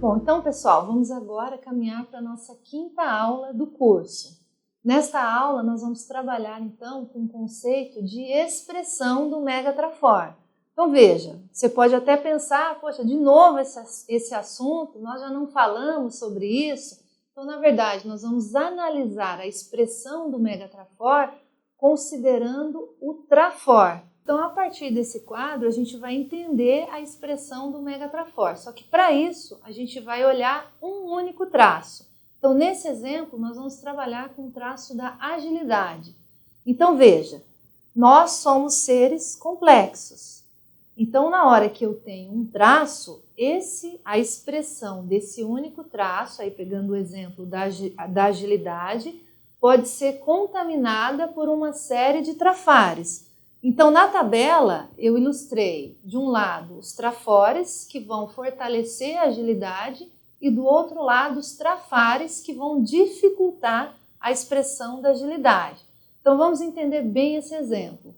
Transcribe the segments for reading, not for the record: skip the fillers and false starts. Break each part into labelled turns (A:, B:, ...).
A: Bom, então, pessoal, vamos agora caminhar para a nossa quinta aula do curso. Nesta aula, nós vamos trabalhar, então, com o conceito de expressão do Megatrafor. Então, veja, você pode até pensar, poxa, de novo esse assunto, nós já não falamos sobre isso. Então, na verdade, nós vamos analisar a expressão do Megatrafor considerando o trafor. Então, a partir desse quadro, a gente vai entender a expressão do Megatrafor. Só que, para isso, a gente vai olhar um único traço. Então, nesse exemplo, nós vamos trabalhar com o traço da agilidade. Então, veja, nós somos seres complexos. Então, na hora que eu tenho um traço, a expressão desse único traço, aí pegando o exemplo da agilidade, pode ser contaminada por uma série de trafares. Então, na tabela, eu ilustrei, de um lado, os trafores, que vão fortalecer a agilidade, e do outro lado, os trafares, que vão dificultar a expressão da agilidade. Então, vamos entender bem esse exemplo.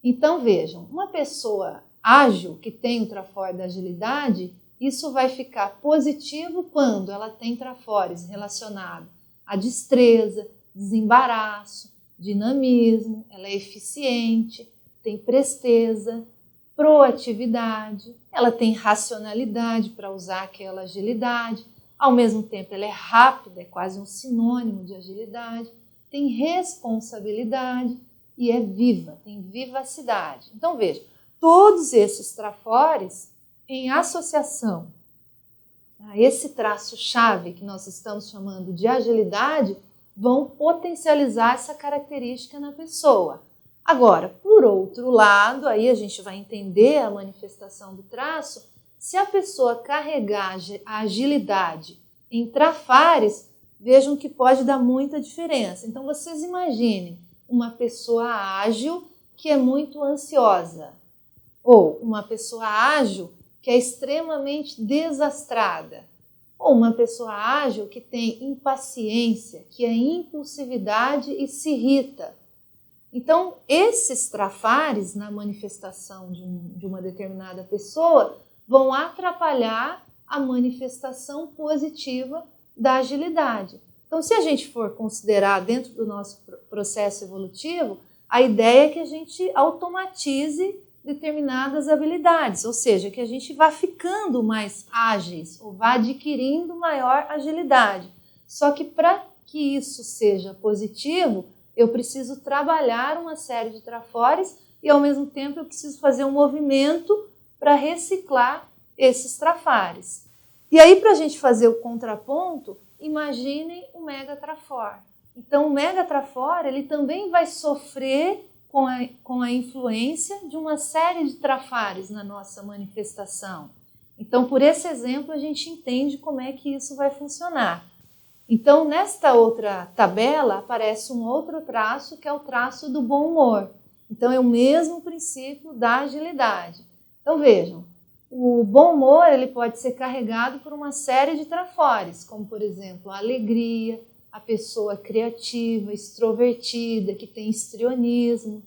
A: Então, vejam, uma pessoa ágil, que tem o trafor da agilidade, isso vai ficar positivo quando ela tem trafores relacionados à destreza, desembaraço, dinamismo, ela é eficiente, tem presteza, proatividade, ela tem racionalidade para usar aquela agilidade, ao mesmo tempo ela é rápida, é quase um sinônimo de agilidade, tem responsabilidade e é viva, tem vivacidade. Então veja, todos esses trafores em associação a esse traço-chave que nós estamos chamando de agilidade vão potencializar essa característica na pessoa. Agora, por outro lado, aí a gente vai entender a manifestação do traço, se a pessoa carregar a agilidade em trafares, vejam que pode dar muita diferença. Então, vocês imaginem uma pessoa ágil que é muito ansiosa, ou uma pessoa ágil que é extremamente desastrada, ou uma pessoa ágil que tem impaciência, que é impulsividade e se irrita. Então, esses trafares na manifestação de uma determinada pessoa vão atrapalhar a manifestação positiva da agilidade. Então, se a gente for considerar dentro do nosso processo evolutivo, a ideia é que a gente automatize determinadas habilidades, ou seja, que a gente vá ficando mais ágeis ou vá adquirindo maior agilidade. Só que para que isso seja positivo, eu preciso trabalhar uma série de trafores e, ao mesmo tempo, eu preciso fazer um movimento para reciclar esses trafares. E aí, para a gente fazer o contraponto, imaginem o megatrafor. Então, o megatrafor ele também vai sofrer com a influência de uma série de trafares na nossa manifestação. Então, por esse exemplo, a gente entende como é que isso vai funcionar. Então, nesta outra tabela, aparece um outro traço, que é o traço do bom humor. Então, é o mesmo princípio da agilidade. Então, vejam, o bom humor ele pode ser carregado por uma série de trafores, como, por exemplo, a alegria, a pessoa criativa, extrovertida, que tem histrionismo,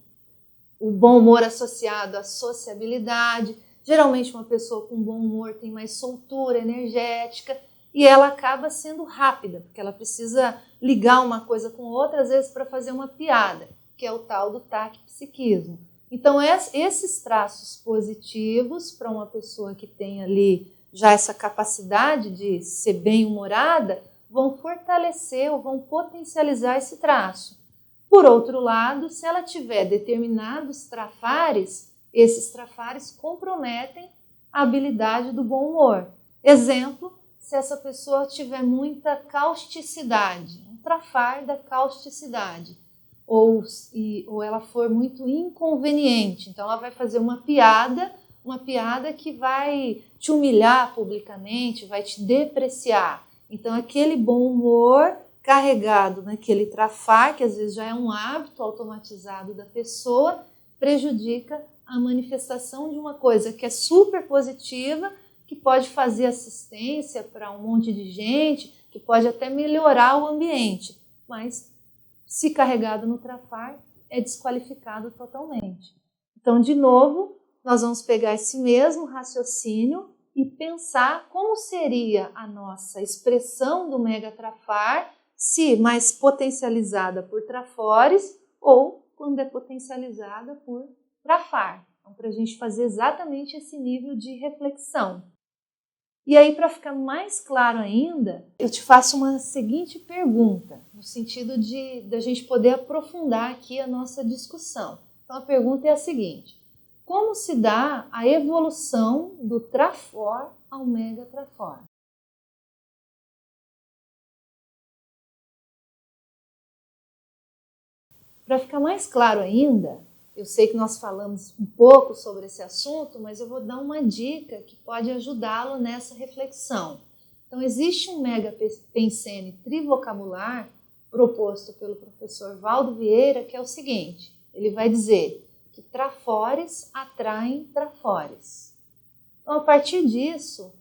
A: o bom humor associado à sociabilidade. Geralmente, uma pessoa com bom humor tem mais soltura energética, e ela acaba sendo rápida, porque ela precisa ligar uma coisa com outra, às vezes para fazer uma piada, que é o tal do taquipsiquismo. Então, esses traços positivos para uma pessoa que tem ali já essa capacidade de ser bem-humorada, vão fortalecer ou vão potencializar esse traço. Por outro lado, se ela tiver determinados trafares, esses trafares comprometem a habilidade do bom humor. Exemplo, se essa pessoa tiver muita causticidade, um trafar da causticidade, ou ela for muito inconveniente, então ela vai fazer uma piada que vai te humilhar publicamente, vai te depreciar. Então aquele bom humor carregado naquele trafar, que às vezes já é um hábito automatizado da pessoa, prejudica a manifestação de uma coisa que é super positiva, que pode fazer assistência para um monte de gente, que pode até melhorar o ambiente, mas se carregado no trafar, é desqualificado totalmente. Então, de novo, nós vamos pegar esse mesmo raciocínio e pensar como seria a nossa expressão do megatrafar, se mais potencializada por trafores ou quando é potencializada por trafar. Então, para a gente fazer exatamente esse nível de reflexão. E aí, para ficar mais claro ainda, eu te faço uma seguinte pergunta, no sentido de a gente poder aprofundar aqui a nossa discussão. Então, a pergunta é a seguinte: como se dá a evolução do trafor ao megatrafor? Para ficar mais claro ainda, eu sei que nós falamos um pouco sobre esse assunto, mas eu vou dar uma dica que pode ajudá-lo nessa reflexão. Então, existe um megapensene trivocabular proposto pelo professor Valdo Vieira, que é o seguinte: ele vai dizer que trafores atraem trafores. Então, a partir disso,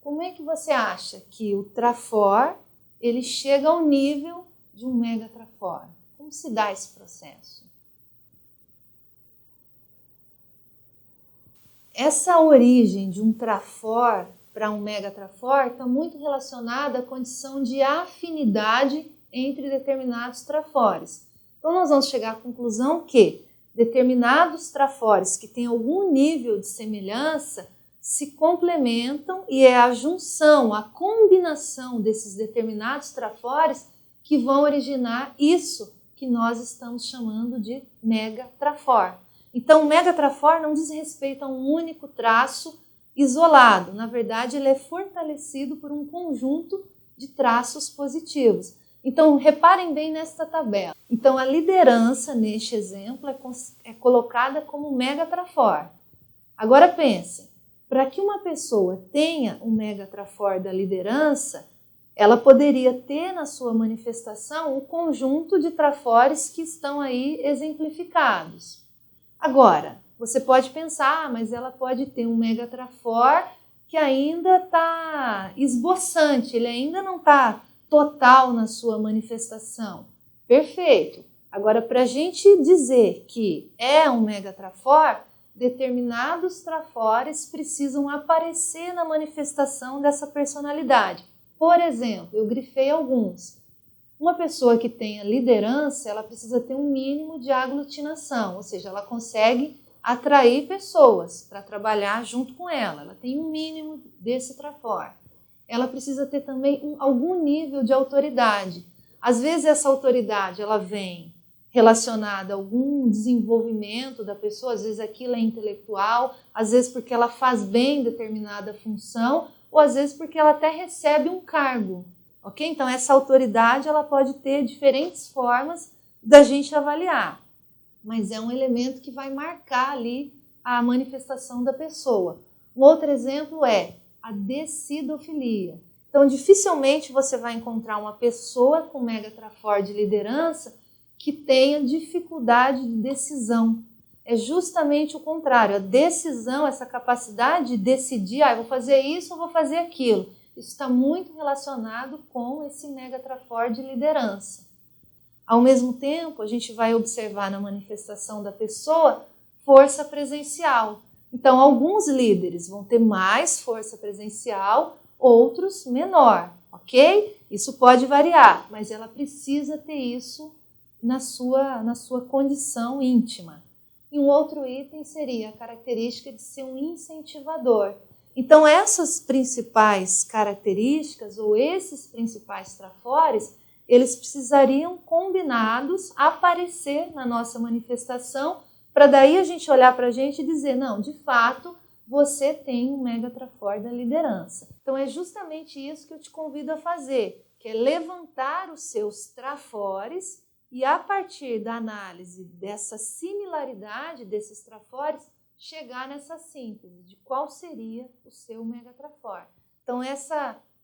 A: como é que você acha que o trafor ele chega ao nível de um megatrafor? Como se dá esse processo? Essa origem de um trafor para um megatrafor está muito relacionada à condição de afinidade entre determinados trafores. Então, nós vamos chegar à conclusão que determinados trafores que têm algum nível de semelhança se complementam e é a junção, a combinação desses determinados trafores que vão originar isso que nós estamos chamando de megatrafor. Então, o megatrafor não diz respeito a um único traço isolado. Na verdade, ele é fortalecido por um conjunto de traços positivos. Então, reparem bem nesta tabela. Então, a liderança, neste exemplo, é colocada como megatrafor. Agora, pensem, para que uma pessoa tenha um megatrafor da liderança, ela poderia ter na sua manifestação o conjunto de trafores que estão aí exemplificados. Agora, você pode pensar, mas ela pode ter um megatrafor que ainda está esboçante, ele ainda não está total na sua manifestação. Perfeito. Agora, para a gente dizer que é um megatrafor, determinados trafores precisam aparecer na manifestação dessa personalidade. Por exemplo, eu grifei alguns. Uma pessoa que tenha liderança, ela precisa ter um mínimo de aglutinação, ou seja, ela consegue atrair pessoas para trabalhar junto com ela. Ela tem um mínimo desse trafor. Ela precisa ter também algum nível de autoridade. Às vezes essa autoridade ela vem relacionada a algum desenvolvimento da pessoa, às vezes aquilo é intelectual, às vezes porque ela faz bem determinada função, ou às vezes porque ela até recebe um cargo. Ok? Então, essa autoridade ela pode ter diferentes formas da gente avaliar, mas é um elemento que vai marcar ali a manifestação da pessoa. Um outro exemplo é a decidofilia. Então, dificilmente você vai encontrar uma pessoa com megatrafor de liderança que tenha dificuldade de decisão. É justamente o contrário. A decisão, essa capacidade de decidir, eu vou fazer isso ou vou fazer aquilo. Isso está muito relacionado com esse megatrafor de liderança. Ao mesmo tempo, a gente vai observar na manifestação da pessoa força presencial. Então, alguns líderes vão ter mais força presencial, outros menor, ok? Isso pode variar, mas ela precisa ter isso na sua condição íntima. E um outro item seria a característica de ser um incentivador. Então, essas principais características ou esses principais trafores, eles precisariam combinados aparecer na nossa manifestação para daí a gente olhar para a gente e dizer, não, de fato, você tem um megatrafor da liderança. Então, é justamente isso que eu te convido a fazer, que é levantar os seus trafores e a partir da análise dessa similaridade desses trafores, chegar nessa síntese de qual seria o seu megatrafor. Então,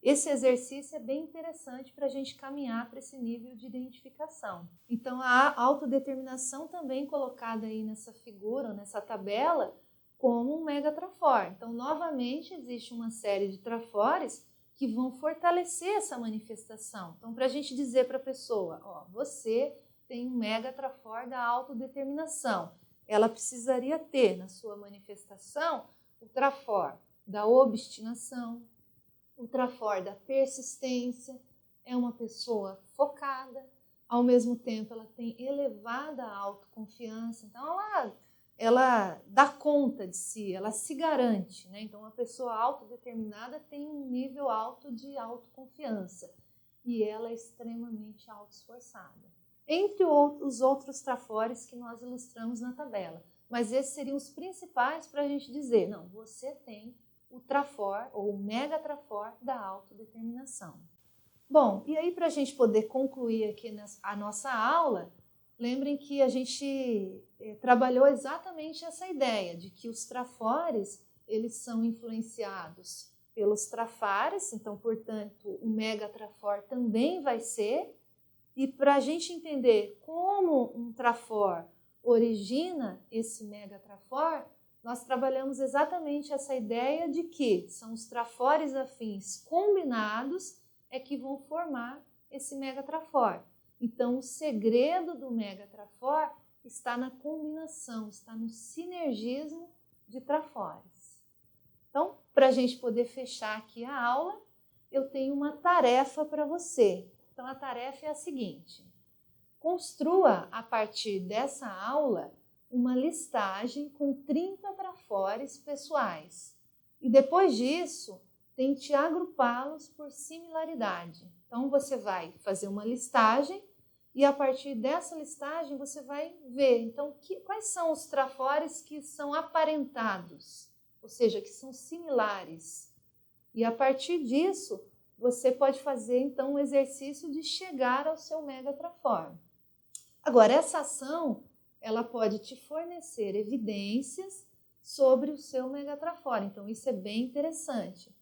A: esse exercício é bem interessante para a gente caminhar para esse nível de identificação. Então, a autodeterminação também colocada aí nessa figura, nessa tabela, como um megatrafor. Então, novamente, existe uma série de trafores que vão fortalecer essa manifestação. Então, para a gente dizer para a pessoa, ó, você tem um megatrafor da autodeterminação. Ela precisaria ter na sua manifestação o trafor da obstinação, o trafor da persistência, é uma pessoa focada, ao mesmo tempo ela tem elevada autoconfiança, então ela dá conta de si, ela se garante, né? Então, uma pessoa autodeterminada tem um nível alto de autoconfiança e ela é extremamente autoesforçada. Entre os outros trafores que nós ilustramos na tabela. Mas esses seriam os principais para a gente dizer, não, você tem o trafor ou o mega trafor da autodeterminação. Bom, e aí para a gente poder concluir aqui a nossa aula, lembrem que a gente trabalhou exatamente essa ideia de que os trafores, eles são influenciados pelos trafares, então, portanto, o mega trafor também vai ser. E para a gente entender como um trafor origina esse mega trafor, nós trabalhamos exatamente essa ideia de que são os trafores afins combinados é que vão formar esse mega trafor. Então, o segredo do mega trafor está na combinação, está no sinergismo de trafores. Então, para a gente poder fechar aqui a aula, eu tenho uma tarefa para você. Então, a tarefa é a seguinte: construa, a partir dessa aula, uma listagem com 30 trafores pessoais. E depois disso, tente agrupá-los por similaridade. Então, você vai fazer uma listagem e, a partir dessa listagem, você vai ver, então, quais são os trafores que são aparentados, ou seja, que são similares. E, a partir disso, você pode fazer, então, um exercício de chegar ao seu mega trafor. Agora, essa ação, ela pode te fornecer evidências sobre o seu mega trafor. Então, isso é bem interessante.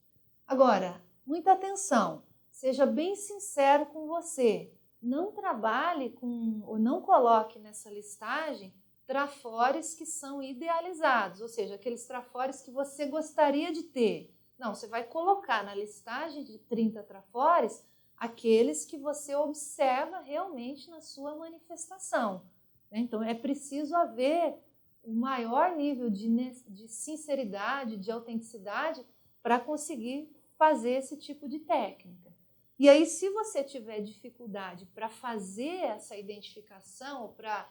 A: Agora, muita atenção. Seja bem sincero com você. Não trabalhe ou não coloque nessa listagem trafores que são idealizados, ou seja, aqueles trafores que você gostaria de ter. Não, você vai colocar na listagem de 30 trafores aqueles que você observa realmente na sua manifestação. Então, é preciso haver um maior nível de sinceridade, de autenticidade para conseguir fazer esse tipo de técnica. E aí, se você tiver dificuldade para fazer essa identificação, para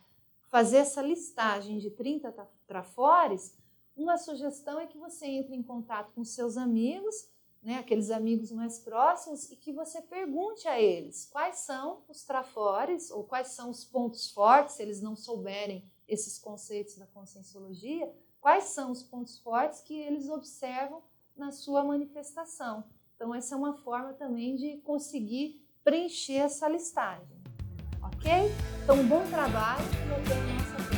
A: fazer essa listagem de 30 trafores, uma sugestão é que você entre em contato com seus amigos, né, aqueles amigos mais próximos, e que você pergunte a eles quais são os trafores ou quais são os pontos fortes, se eles não souberem esses conceitos da conscienciologia, quais são os pontos fortes que eles observam na sua manifestação. Então, essa é uma forma também de conseguir preencher essa listagem. Ok? Então, bom trabalho e até a nossa